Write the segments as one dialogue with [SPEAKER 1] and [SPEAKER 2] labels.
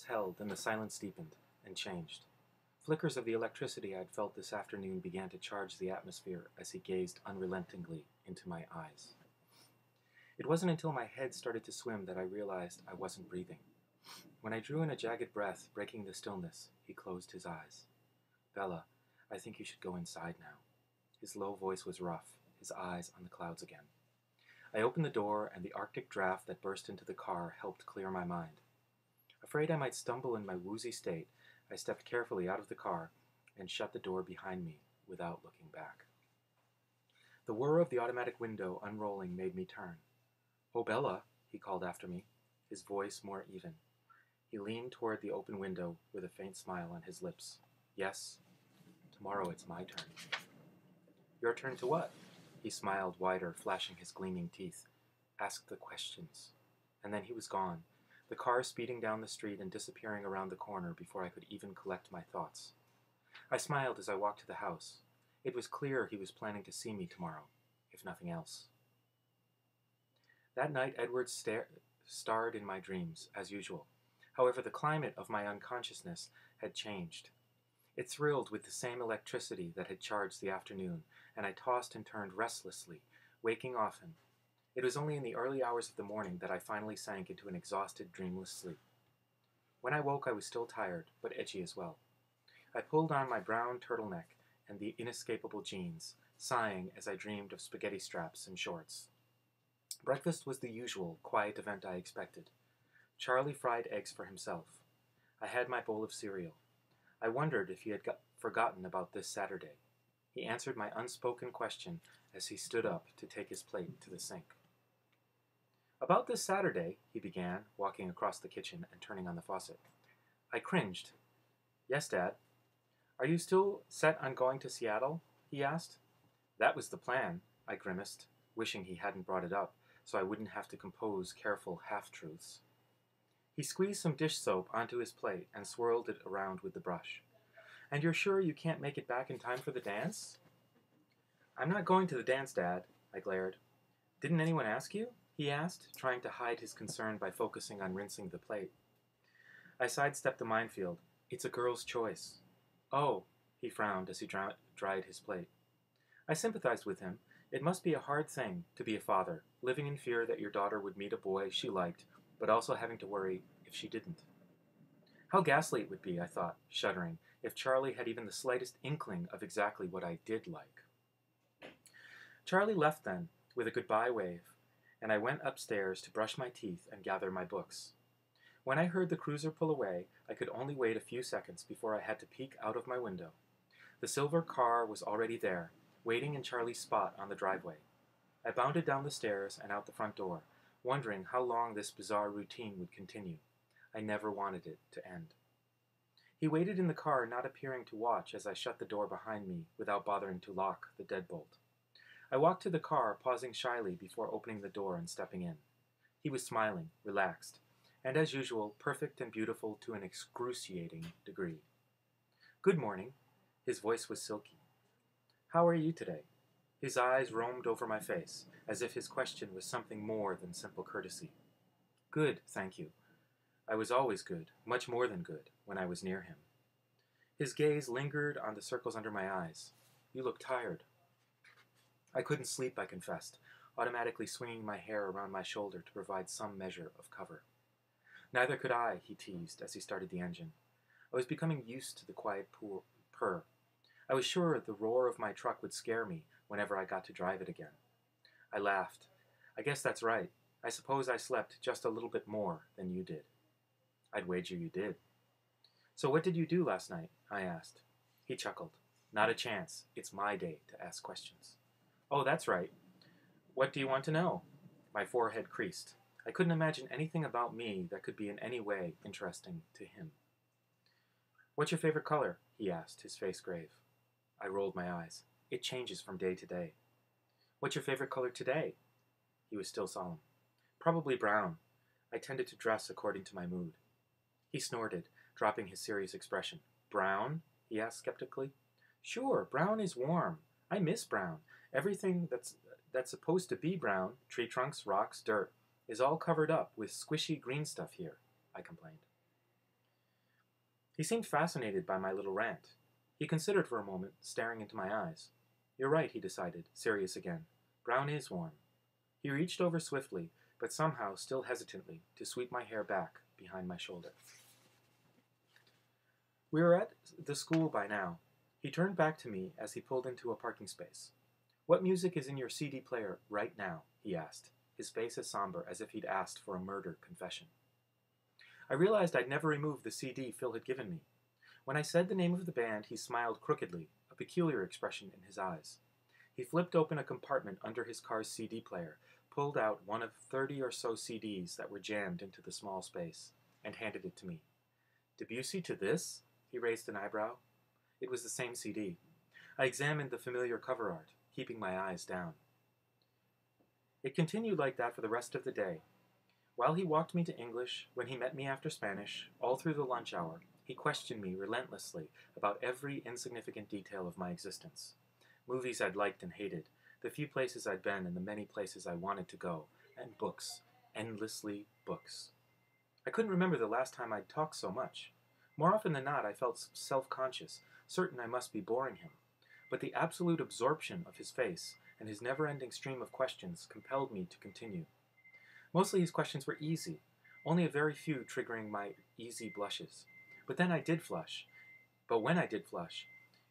[SPEAKER 1] held, then the silence deepened and changed. Flickers of the electricity I had felt this afternoon began to charge the atmosphere as he gazed unrelentingly into my eyes. It wasn't until my head started to swim that I realized I wasn't breathing. When I drew in a jagged breath, breaking the stillness, he closed his eyes. "Bella, I think you should go inside now." His low voice was rough, his eyes on the clouds again. I opened the door, and the Arctic draft that burst into the car helped clear my mind. Afraid I might stumble in my woozy state, I stepped carefully out of the car and shut the door behind me without looking back. The whir of the automatic window unrolling made me turn. "Oh, Bella," he called after me, his voice more even. He leaned toward the open window with a faint smile on his lips. "Yes, tomorrow it's my turn." "Your turn to what?" He smiled wider, flashing his gleaming teeth. "Ask the questions." And then he was gone, the car speeding down the street and disappearing around the corner before I could even collect my thoughts. I smiled as I walked to the house. It was clear he was planning to see me tomorrow, if nothing else. That night Edward starred in my dreams, as usual. However, the climate of my unconsciousness had changed. It thrilled with the same electricity that had charged the afternoon, and I tossed and turned restlessly, waking often. It was only in the early hours of the morning that I finally sank into an exhausted, dreamless sleep. When I woke, I was still tired, but edgy as well. I pulled on my brown turtleneck and the inescapable jeans, sighing as I dreamed of spaghetti straps and shorts. Breakfast was the usual, quiet event I expected. Charlie fried eggs for himself. I had my bowl of cereal. I wondered if he had forgotten about this Saturday. He answered my unspoken question as he stood up to take his plate to the sink. "About this Saturday," he began, walking across the kitchen and turning on the faucet. I cringed. "Yes, Dad." "Are you still set on going to Seattle?" he asked. "That was the plan," I grimaced, wishing he hadn't brought it up, so I wouldn't have to compose careful half-truths. He squeezed some dish soap onto his plate and swirled it around with the brush. "And you're sure you can't make it back in time for the dance?" "I'm not going to the dance, Dad," I glared. "Didn't anyone ask you?" he asked, trying to hide his concern by focusing on rinsing the plate. I sidestepped the minefield. "It's a girl's choice." "Oh," he frowned as he dried his plate. I sympathized with him. It must be a hard thing to be a father, living in fear that your daughter would meet a boy she liked, but also having to worry if she didn't. How ghastly it would be, I thought, shuddering, if Charlie had even the slightest inkling of exactly what I did like. Charlie left then, with a goodbye wave, and I went upstairs to brush my teeth and gather my books. When I heard the cruiser pull away, I could only wait a few seconds before I had to peek out of my window. The silver car was already there, waiting in Charlie's spot on the driveway. I bounded down the stairs and out the front door, wondering how long this bizarre routine would continue. I never wanted it to end. He waited in the car, not appearing to watch as I shut the door behind me without bothering to lock the deadbolt. I walked to the car, pausing shyly before opening the door and stepping in. He was smiling, relaxed, and as usual, perfect and beautiful to an excruciating degree. "Good morning." His voice was silky. "How are you today?" His eyes roamed over my face, as if his question was something more than simple courtesy. "Good, thank you." I was always good, much more than good, when I was near him. His gaze lingered on the circles under my eyes. "You look tired." I couldn't sleep, I confessed, automatically swinging my hair around my shoulder to provide some measure of cover. "Neither could I," he teased as he started the engine. I was becoming used to the quiet purr. I was sure the roar of my truck would scare me whenever I got to drive it again. I laughed. "I guess that's right. I suppose I slept just a little bit more than you did." "I'd wager you did." "So what did you do last night?" I asked. He chuckled. "Not a chance. It's my day to ask questions." "Oh, that's right. What do you want to know?" My forehead creased. I couldn't imagine anything about me that could be in any way interesting to him. "What's your favorite color?" he asked, his face grave. I rolled my eyes. "It changes from day to day." "What's your favorite color today?" He was still solemn. "Probably brown. I tended to dress according to my mood." He snorted, dropping his serious expression. "Brown?" he asked skeptically. "Sure, brown is warm. I miss brown. Everything that's supposed to be brown, tree trunks, rocks, dirt, is all covered up with squishy green stuff here," I complained. He seemed fascinated by my little rant. He considered for a moment, staring into my eyes. "You're right," he decided, serious again. "Brown is warm." He reached over swiftly, but somehow still hesitantly, to sweep my hair back behind my shoulder. We were at the school by now. He turned back to me as he pulled into a parking space. "What music is in your CD player right now?" he asked, his face as somber as if he'd asked for a murder confession. I realized I'd never removed the CD Phil had given me. When I said the name of the band, he smiled crookedly, a peculiar expression in his eyes. He flipped open a compartment under his car's CD player, pulled out one of 30 or so CDs that were jammed into the small space, and handed it to me. "Debussy to this?" He raised an eyebrow. It was the same CD. I examined the familiar cover art, keeping my eyes down. It continued like that for the rest of the day. While he walked me to English, when he met me after Spanish, all through the lunch hour, he questioned me relentlessly about every insignificant detail of my existence. Movies I'd liked and hated, the few places I'd been and the many places I wanted to go, and books, endlessly books. I couldn't remember the last time I'd talked so much. More often than not, I felt self-conscious, certain I must be boring him. But the absolute absorption of his face and his never-ending stream of questions compelled me to continue. Mostly his questions were easy, only a very few triggering my easy blushes. But when I did flush,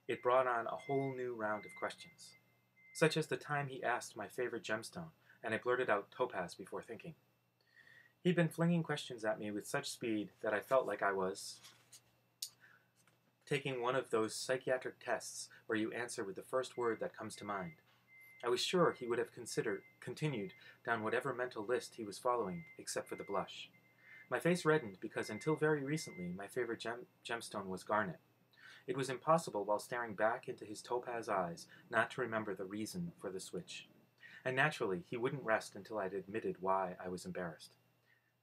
[SPEAKER 1] it brought on a whole new round of questions. Such as the time he asked my favorite gemstone, and I blurted out topaz before thinking. He'd been flinging questions at me with such speed that I felt like I was taking one of those psychiatric tests where you answer with the first word that comes to mind. I was sure he would have continued down whatever mental list he was following, except for the blush. My face reddened because until very recently my favorite gemstone was garnet. It was impossible while staring back into his topaz eyes not to remember the reason for the switch. And naturally, he wouldn't rest until I'd admitted why I was embarrassed.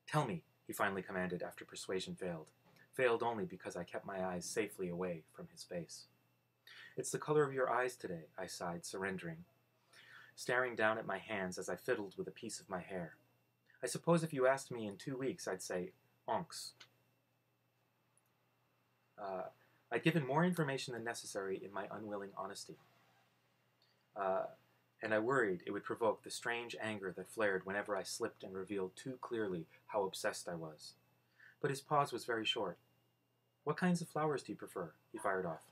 [SPEAKER 1] "Tell me," he finally commanded after persuasion failed. Failed only because I kept my eyes safely away from his face. "It's the color of your eyes today," I sighed, surrendering, staring down at my hands as I fiddled with a piece of my hair. "I suppose if you asked me in 2 weeks, I'd say, onks." I'd given more information than necessary in my unwilling honesty. And I worried it would provoke the strange anger that flared whenever I slipped and revealed too clearly how obsessed I was. But his pause was very short. "What kinds of flowers do you prefer?" he fired off.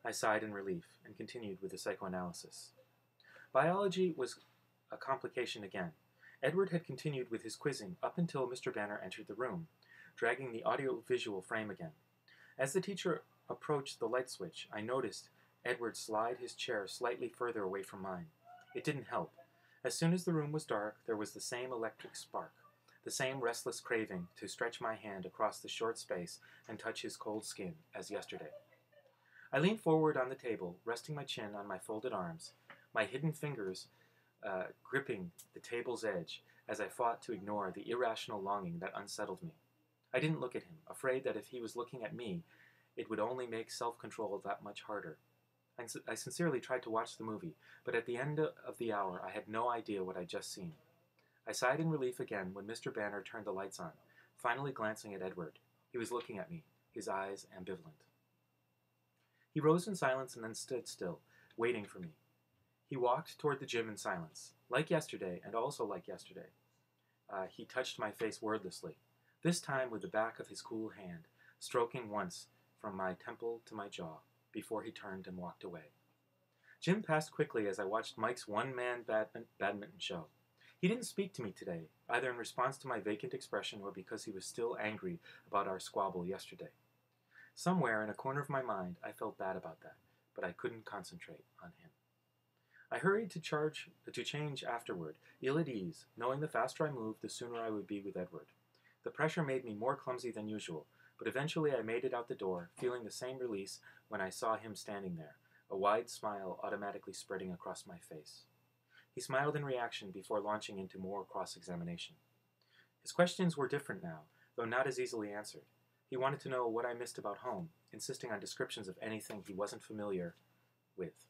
[SPEAKER 1] I sighed in relief and continued with the psychoanalysis. Biology was a complication again. Edward had continued with his quizzing up until Mr. Banner entered the room, dragging the audio-visual frame again. As the teacher approached the light switch, I noticed Edward slide his chair slightly further away from mine. It didn't help. As soon as the room was dark, there was the same electric spark, the same restless craving to stretch my hand across the short space and touch his cold skin as yesterday. I leaned forward on the table, resting my chin on my folded arms, my hidden fingers gripping the table's edge as I fought to ignore the irrational longing that unsettled me. I didn't look at him, afraid that if he was looking at me, it would only make self-control that much harder. I sincerely tried to watch the movie, but at the end of the hour I had no idea what I'd just seen. I sighed in relief again when Mr. Banner turned the lights on, finally glancing at Edward. He was looking at me, his eyes ambivalent. He rose in silence and then stood still, waiting for me. He walked toward the gym in silence. Like yesterday, and also like yesterday, he touched my face wordlessly, this time with the back of his cool hand, stroking once from my temple to my jaw, before he turned and walked away. Jim passed quickly as I watched Mike's one-man badminton show. He didn't speak to me today, either in response to my vacant expression or because he was still angry about our squabble yesterday. Somewhere in a corner of my mind, I felt bad about that, but I couldn't concentrate on him. I hurried to change afterward, ill at ease, knowing the faster I moved, the sooner I would be with Edward. The pressure made me more clumsy than usual, but eventually I made it out the door, feeling the same release when I saw him standing there, a wide smile automatically spreading across my face. He smiled in reaction before launching into more cross-examination. His questions were different now, though not as easily answered. He wanted to know what I missed about home, insisting on descriptions of anything he wasn't familiar with.